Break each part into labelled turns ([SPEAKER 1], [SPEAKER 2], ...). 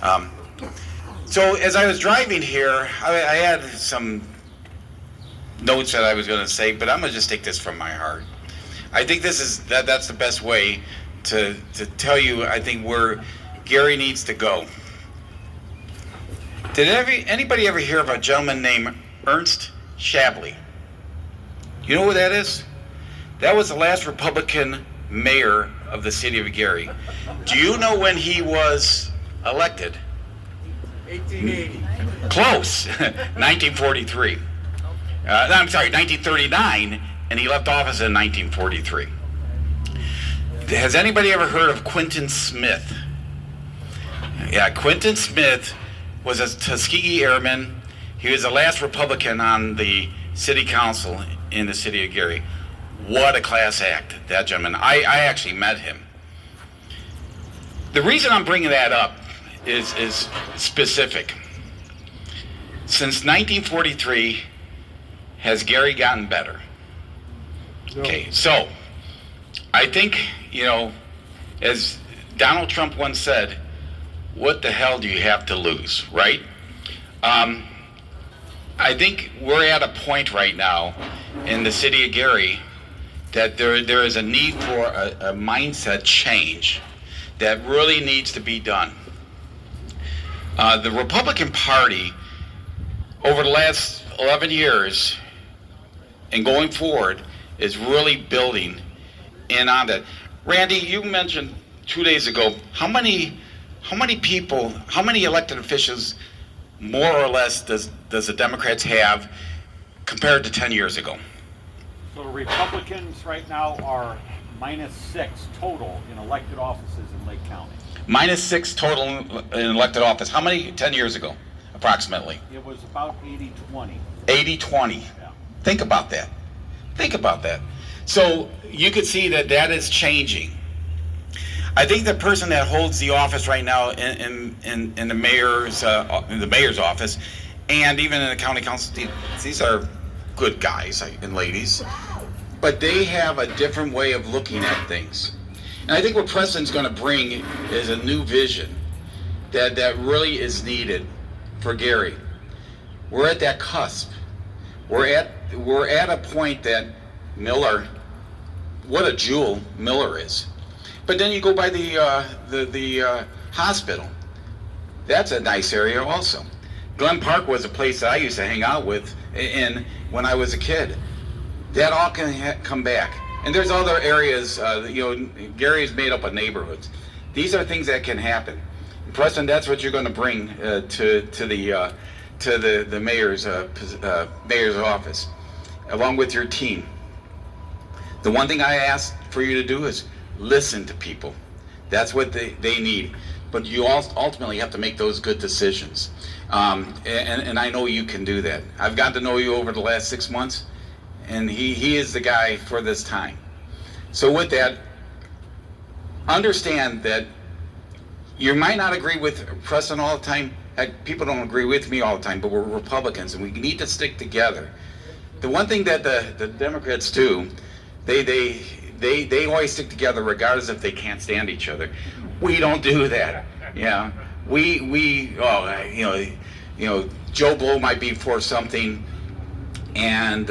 [SPEAKER 1] Um, so as I was driving here, I had some notes that I was going to say, but I'm going to just take this from my heart. I think that's the best way to tell you, I think, where Gary needs to go. Did anybody ever hear of a gentleman named Ernst Shabley? You know who that is? That was the last Republican mayor of the city of Gary. Do you know when he was elected?
[SPEAKER 2] 1880.
[SPEAKER 1] Close. 1943. I'm sorry, 1939, and he left office in 1943. Has anybody ever heard of Quinton Smith? Yeah, Quinton Smith was a Tuskegee Airman. He was the last Republican on the city council in the city of Gary. What a class act, that gentleman. I actually met him. The reason I'm bringing that up is specific. Since 1943, has Gary gotten better?
[SPEAKER 2] No.
[SPEAKER 1] Okay, so I think, as Donald Trump once said, what the hell do you have to lose, right? I think we're at a point right now in the city of Gary that there is a need for a mindset change that really needs to be done. The Republican Party, over the last 11 years and going forward, is really building in on that. Randy, you mentioned 2 days ago, how many people, how many elected officials, more or less, does the Democrats have compared to 10 years ago?
[SPEAKER 3] So the Republicans right now are -6 total in elected offices in Lake County.
[SPEAKER 1] -6 total in elected office. How many 10 years ago, approximately?
[SPEAKER 3] It was about 80-20.
[SPEAKER 1] 80-20.
[SPEAKER 3] Yeah.
[SPEAKER 1] Think about that. Think about that. So you could see that is changing. I think the person that holds the office right now in the mayor's office, and even in the county council, these are good guys and ladies, but they have a different way of looking at things. And I think what Preston's going to bring is a new vision that really is needed for Gary. We're at that cusp. We're at a point that Miller, what a jewel Miller is. But then you go by the hospital. That's a nice area also. Glen Park was a place that I used to hang out with when I was a kid. That all can come back. And there's other areas, Gary is made up of neighborhoods. These are things that can happen. Preston, that's what you're going to bring to the mayor's office, along with your team. The one thing I ask for you to do is listen to people. That's what they need. But you ultimately have to make those good decisions. And I know you can do that. I've gotten to know you over the last 6 months, and he is the guy for this time. So with that, understand that you might not agree with Preston all the time. Heck, people don't agree with me all the time, but we're Republicans, and we need to stick together. The one thing that the Democrats do, they always stick together regardless if they can't stand each other. We don't do that. Yeah, Joe Blow might be for something, and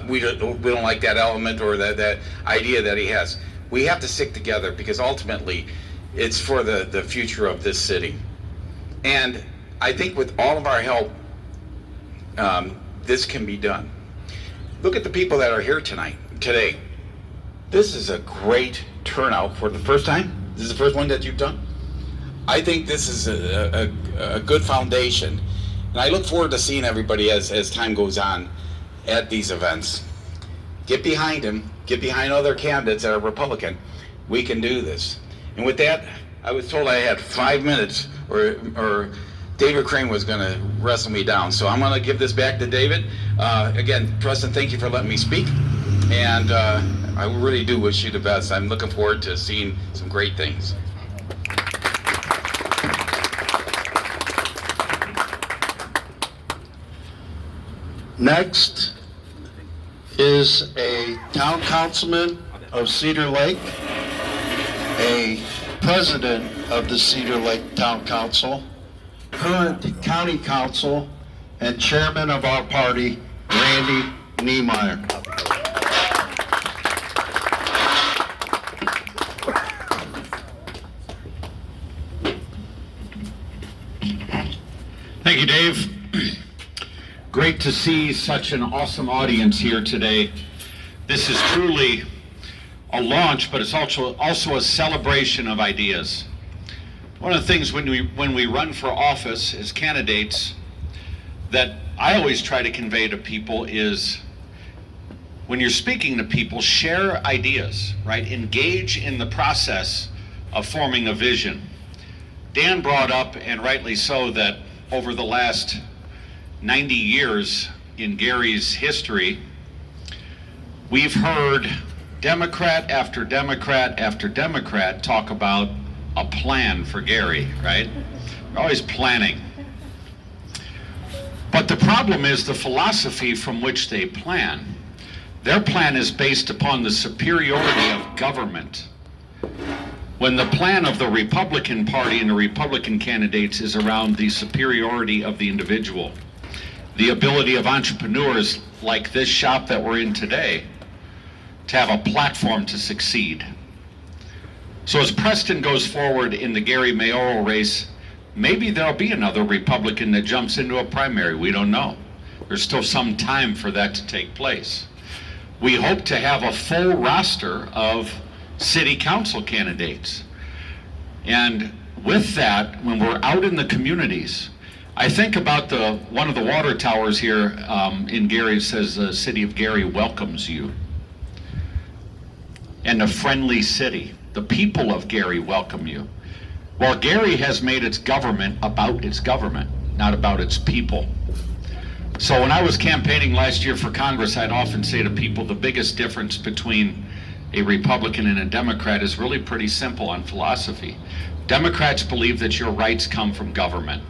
[SPEAKER 1] we don't like that element or that idea that he has. We have to stick together because ultimately it's for the future of this city. And I think with all of our help, this can be done. Look at the people that are here today. This is a great turnout for the first time. This is the first one that you've done. I think this is a good foundation. And I look forward to seeing everybody as time goes on at these events. Get behind him. Get behind other candidates that are Republican. We can do this. And with that, I was told I had 5 minutes or David Crane was going to wrestle me down. So I'm going to give this back to David. Again, Preston, thank you for letting me speak. And I really do wish you the best. I'm looking forward to seeing some great things.
[SPEAKER 4] Next is a town councilman of Cedar Lake, a president of the Cedar Lake Town Council, current county council and chairman of our party, Randy Niemeyer.
[SPEAKER 5] Thank you, Dave. Great to see such an awesome audience here today. This is truly a launch, but it's also a celebration of ideas. One of the things when we run for office as candidates that I always try to convey to people is when you're speaking to people, share ideas, right? Engage in the process of forming a vision. Dan brought up, and rightly so, that over the last 90 years in Gary's history, we've heard Democrat after Democrat after Democrat talk about a plan for Gary, right? They're always planning. But the problem is the philosophy from which they plan. Their plan is based upon the superiority of government, when the plan of the Republican Party and the Republican candidates is around the superiority of the individual, the ability of entrepreneurs like this shop that we're in today to have a platform to succeed. So as Preston goes forward in the Gary mayoral race, maybe there'll be another Republican that jumps into a primary. We don't know. There's still some time for that to take place. We hope to have a full roster of city council candidates. And with that, when we're out in the communities, I think about one of the water towers here in Gary says the city of Gary welcomes you. And a friendly city. The people of Gary welcome you. Well, Gary has made its government about its government, not about its people. So when I was campaigning last year for Congress, I'd often say to people the biggest difference between a Republican and a Democrat is really pretty simple on philosophy. Democrats believe that your rights come from government.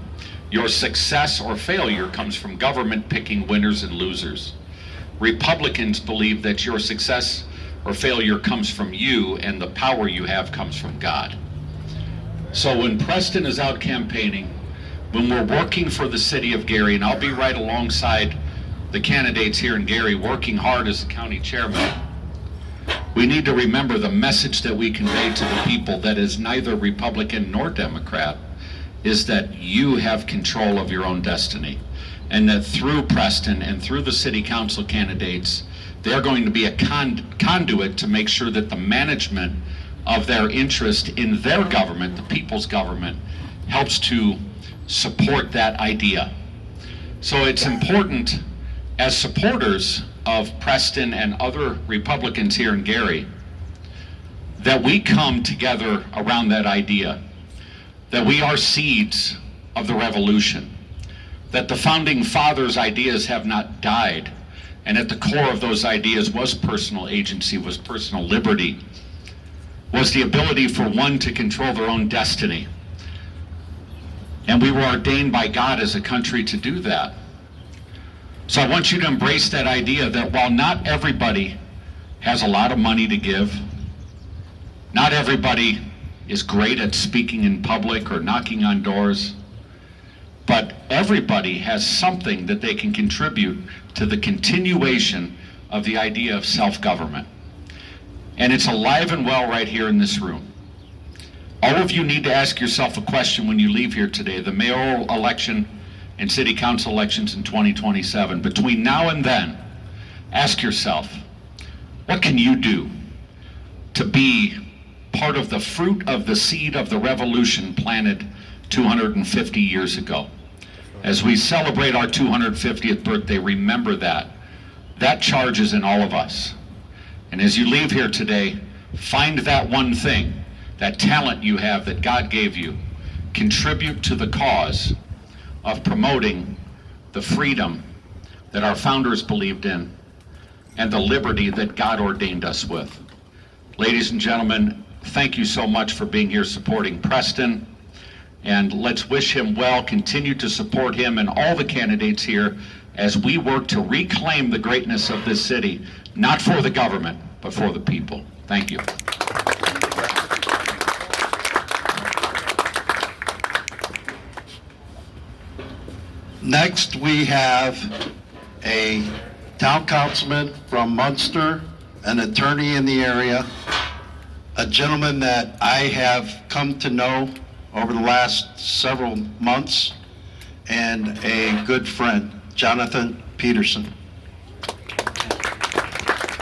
[SPEAKER 5] Your success or failure comes from government picking winners and losers. Republicans believe that your success or failure comes from you, and the power you have comes from God. So when Preston is out campaigning, when we're working for the city of Gary, and I'll be right alongside the candidates here in Gary working hard as the county chairman, we need to remember the message that we convey to the people that is neither Republican nor Democrat is that you have control of your own destiny, and that through Preston and through the city council candidates, they're going to be a conduit to make sure that the management of their interest in their government, the people's government, helps to support that idea. So it's important as supporters of Preston and other Republicans here in Gary that we come together around that idea, that we are seeds of the revolution, that the founding fathers' ideas have not died, and at the core of those ideas was personal agency, was personal liberty, was the ability for one to control their own destiny. And we were ordained by God as a country to do that. So I want you to embrace that idea that while not everybody has a lot of money to give, not everybody is great at speaking in public or knocking on doors, but everybody has something that they can contribute to the continuation of the idea of self-government. And it's alive and well right here in this room. All of you need to ask yourself a question when you leave here today. The mayoral election and city council elections in 2027. Between now and then, ask yourself, what can you do to be part of the fruit of the seed of the revolution planted 250 years ago? As we celebrate our 250th birthday, remember that. That charge is in all of us. And as you leave here today, find that one thing, that talent you have that God gave you. Contribute to the cause of promoting the freedom that our founders believed in and the liberty that God ordained us with. Ladies and gentlemen, thank you so much for being here supporting Preston. And let's wish him well, continue to support him and all the candidates here as we work to reclaim the greatness of this city, not for the government, but for the people. Thank you.
[SPEAKER 4] Next, we have a town councilman from Munster, an attorney in the area, a gentleman that I have come to know over the last several months, and a good friend, Jonathan Petersen.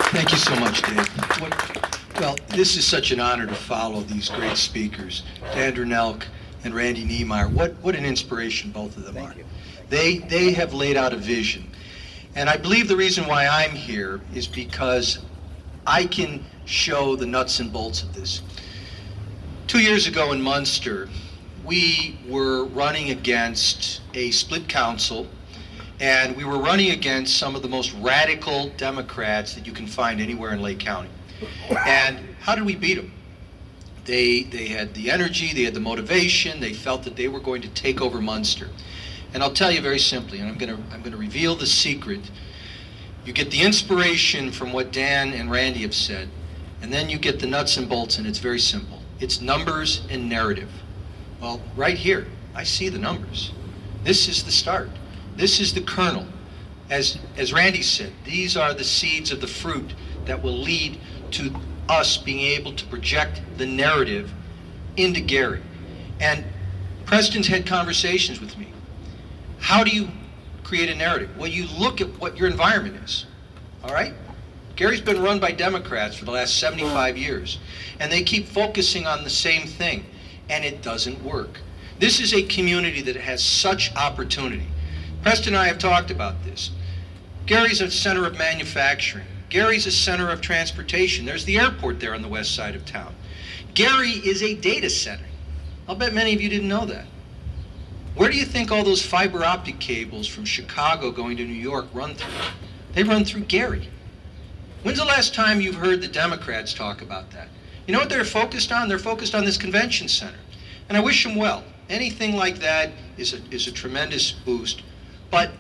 [SPEAKER 6] Thank you so much, Dave. Well, this is such an honor to follow these great speakers, Dernulc and Randy Niemeyer. What an inspiration both of them are. They have laid out a vision. And I believe the reason why I'm here is because I can show the nuts and bolts of this. 2 years ago in Munster, we were running against a split council, and we were running against some of the most radical Democrats that you can find anywhere in Lake County. And how did we beat them? They had the energy, they had the motivation, they felt that they were going to take over Munster. And I'll tell you very simply, and I'm going to reveal the secret. You get the inspiration from what Dan and Randy have said, and then you get the nuts and bolts, and it's very simple. It's numbers and narrative. Well, right here, I see the numbers. This is the start. This is the kernel. As Randy said, these are the seeds of the fruit that will lead to us being able to project the narrative into Gary. And Preston's had conversations with me. How do you create a narrative? Well, you look at what your environment is, all right? Gary's been run by Democrats for the last 75 years, and they keep focusing on the same thing, and it doesn't work. This is a community that has such opportunity. Preston and I have talked about this. Gary's a center of manufacturing. Gary's a center of transportation. There's the airport there on the west side of town. Gary is a data center. I'll bet many of you didn't know that. Where do you think all those fiber optic cables from Chicago going to New York run through? They run through Gary. When's the last time you've heard the Democrats talk about that? You know what they're focused on? They're focused on this convention center. And I wish them well. Anything like that is a tremendous boost. But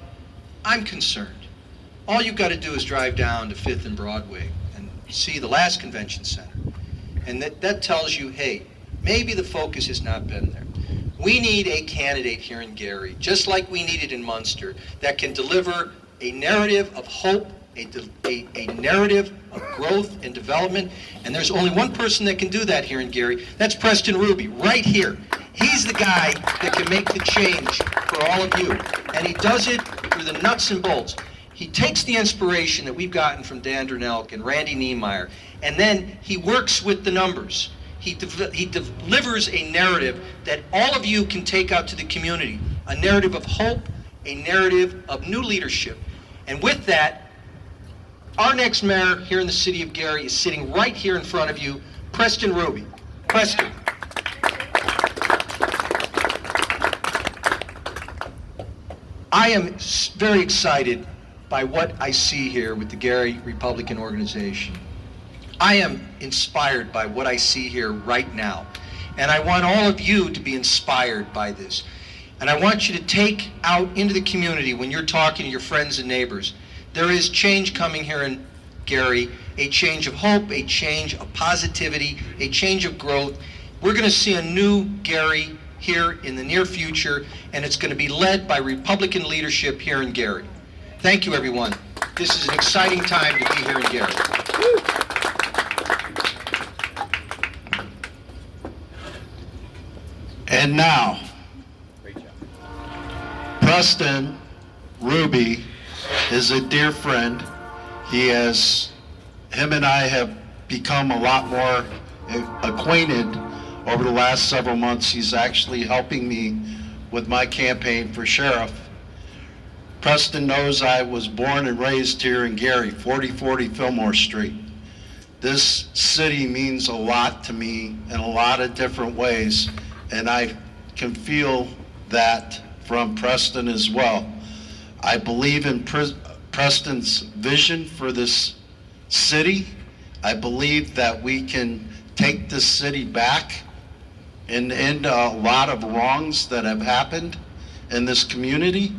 [SPEAKER 6] I'm concerned. All you've got to do is drive down to 5th and Broadway and see the last convention center. And that tells you, hey, maybe the focus has not been there. We need a candidate here in Gary, just like we needed in Munster, that can deliver a narrative of hope, a narrative of growth and development. And there's only one person that can do that here in Gary. That's Preston Ruby, right here. He's the guy that can make the change for all of you. And he does it through the nuts and bolts. He takes the inspiration that we've gotten from Dan Dernulc and Randy Niemeyer, and then he works with the numbers. He delivers a narrative that all of you can take out to the community, a narrative of hope, a narrative of new leadership. And with that, our next mayor here in the city of Gary is sitting right here in front of you, Preston Ruby. Preston. I am very excited by what I see here with the Gary Republican organization. I am inspired by what I see here right now. And I want all of you to be inspired by this. And I want you to take out into the community when you're talking to your friends and neighbors. There is change coming here in Gary, a change of hope, a change of positivity, a change of growth. We're going to see a new Gary here in the near future, and it's going to be led by Republican leadership here in Gary. Thank you, everyone. This is an exciting time to be here in Gary.
[SPEAKER 4] And now, Preston Ruby is a dear friend. Him and I have become a lot more acquainted over the last several months. He's actually helping me with my campaign for sheriff. Preston knows I was born and raised here in Gary, 4040 Fillmore Street. This city means a lot to me in a lot of different ways, and I can feel that from Preston as well. I believe in Preston's vision for this city. I believe that we can take this city back and end a lot of wrongs that have happened in this community.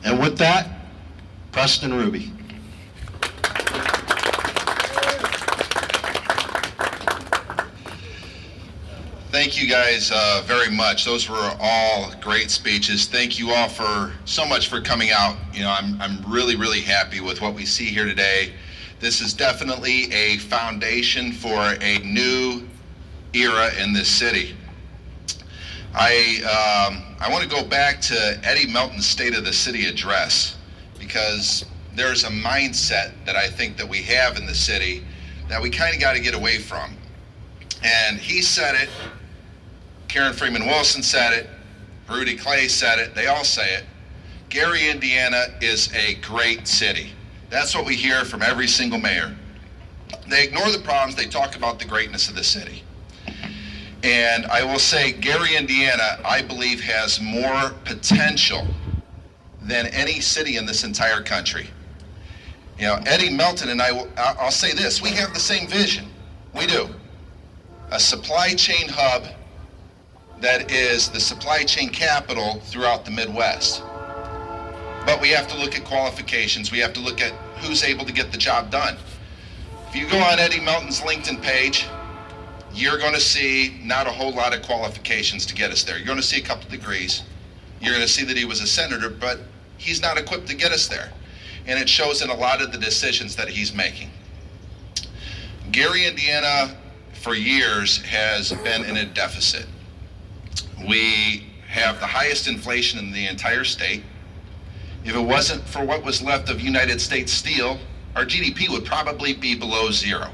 [SPEAKER 4] And with that, Preston Ruby.
[SPEAKER 7] Thank you guys very much. Those were all great speeches. Thank you all for so much for coming out. You know, I'm really, really happy with what we see here today. This is definitely a foundation for a new era in this city. I want to go back to Eddie Melton's State of the City address, because there's a mindset that I think that we have in the city that we kind of got to get away from. And he said it, Karen Freeman Wilson said it, Rudy Clay said it, they all say it. Gary, Indiana is a great city. That's what we hear from every single mayor. They ignore the problems, they talk about the greatness of the city. And I will say Gary, Indiana, I believe has more potential than any city in this entire country. You know, Eddie Melton and I'll say this, we have the same vision. We do. A supply chain hub that is the supply chain capital throughout the Midwest. But we have to look at qualifications. We have to look at who's able to get the job done. If you go on Eddie Melton's LinkedIn page, you're going to see not a whole lot of qualifications to get us there. You're going to see a couple degrees. You're going to see that he was a senator, but he's not equipped to get us there. And it shows in a lot of the decisions that he's making. Gary, Indiana, for years has been in a deficit. We have the highest inflation in the entire state. If it wasn't for what was left of United States Steel, our GDP would probably be below zero.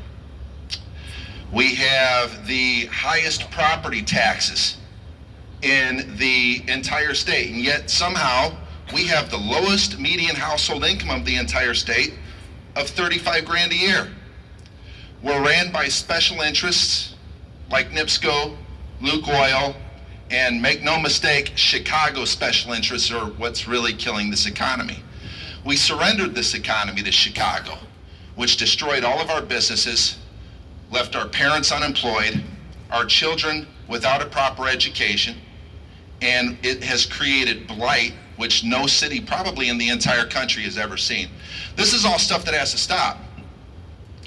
[SPEAKER 7] We have the highest property taxes in the entire state, and yet somehow we have the lowest median household income of the entire state of 35 grand a year. We're ran by special interests like NIPSCO, Luke Oil, and make no mistake, Chicago special interests are what's really killing this economy. We surrendered this economy to Chicago, which destroyed all of our businesses, left our parents unemployed, our children without a proper education, and it has created blight which no city probably in the entire country has ever seen. This is all stuff that has to stop.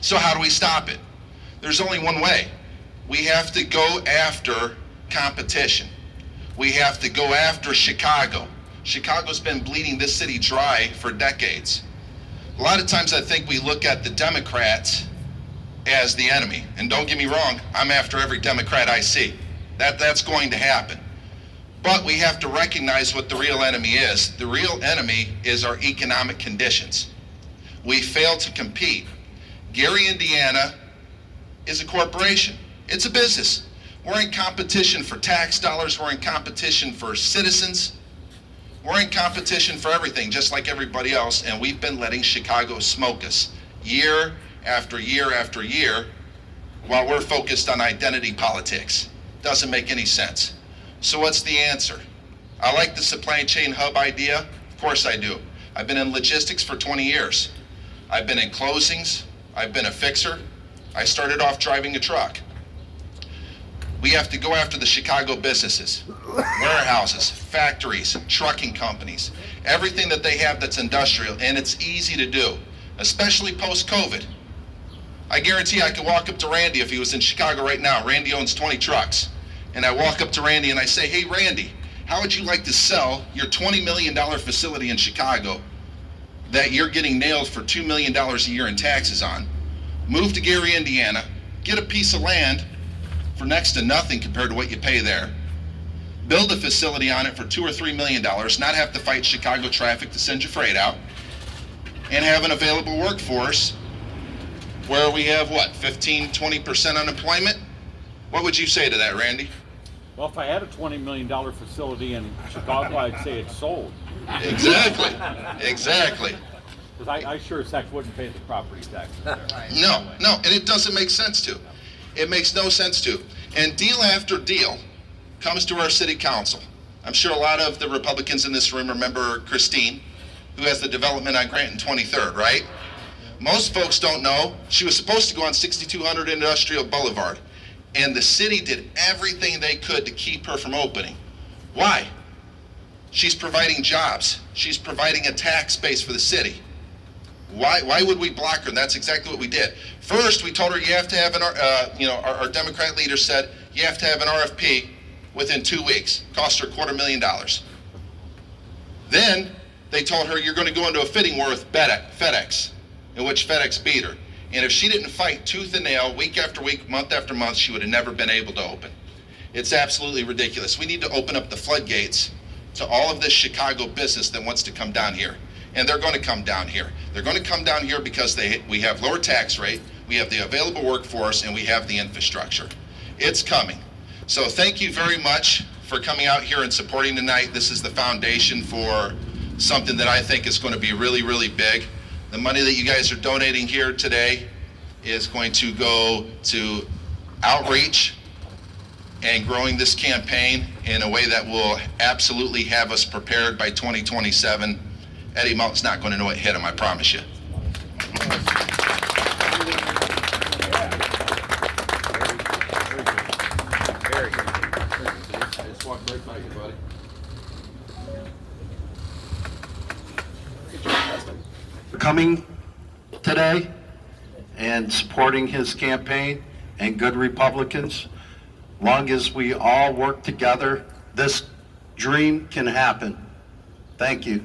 [SPEAKER 7] So how do we stop it? There's only one way. We have to go after competition. We have to go after Chicago. Chicago's been bleeding this city dry for decades. A lot of times I think we look at the Democrats as the enemy. And don't get me wrong, I'm after every Democrat I see. That's going to happen. But we have to recognize what the real enemy is. The real enemy is our economic conditions. We fail to compete. Gary, Indiana is a corporation. It's a business. We're in competition for tax dollars. We're in competition for citizens. We're in competition for everything, just like everybody else, and we've been letting Chicago smoke us year after year after year while we're focused on identity politics. Doesn't make any sense. So what's the answer? I like the supply chain hub idea. Of course I do. I've been in logistics for 20 years. I've been in closings. I've been a fixer. I started off driving a truck. We have to go after the Chicago businesses, warehouses, factories, trucking companies, everything that they have that's industrial, and it's easy to do, especially post-COVID. I guarantee I could walk up to Randy if he was in Chicago right now. Randy owns 20 trucks. And I walk up to Randy and I say, hey, Randy, how would you like to sell your $20 million facility in Chicago that you're getting nailed for $2 million a year in taxes on? Move to Gary, Indiana, get a piece of land for next to nothing compared to what you pay there. Build a facility on it for $2 or $3 million, not have to fight Chicago traffic to send your freight out, and have an available workforce where we have, what, 15, 20% unemployment? What would you say to that, Randy?
[SPEAKER 3] Well, if I had a $20 million facility in Chicago, I'd say it's sold.
[SPEAKER 7] Exactly, exactly.
[SPEAKER 3] Because I sure as heck wouldn't pay the property taxes there.
[SPEAKER 7] No, and it doesn't make sense to. It makes no sense to. And deal after deal comes to our city council. I'm sure a lot of the Republicans in this room remember Christine, who has the development on Grant and 23rd, right? Most folks don't know she was supposed to go on 6200 Industrial Boulevard, and the city did everything they could to keep her from opening. Why? She's providing jobs. She's providing a tax base for the city. Why would we block her? And that's exactly what we did. First, we told her you have to have our Democrat leader said you have to have an RFP within 2 weeks. Cost her $250,000. Then they told her, you're going to go into a fitting war with FedEx, in which FedEx beat her. And if she didn't fight tooth and nail, week after week, month after month, she would have never been able to open. It's absolutely ridiculous. We need to open up the floodgates to all of this Chicago business that wants to come down here. And they're going to come down here. They're going to come down here because we have lower tax rate, we have the available workforce, and we have the infrastructure. It's coming. So thank you very much for coming out here and supporting tonight. This is the foundation for something that I think is going to be really, really big. The money that you guys are donating here today is going to go to outreach and growing this campaign in a way that will absolutely have us prepared by 2027. Eddie Melton's not going to know what hit him, I promise you.
[SPEAKER 2] Very good. I just walked right by you, buddy.
[SPEAKER 4] For coming today and supporting his campaign and good Republicans. Long as we all work together, this dream can happen. Thank you.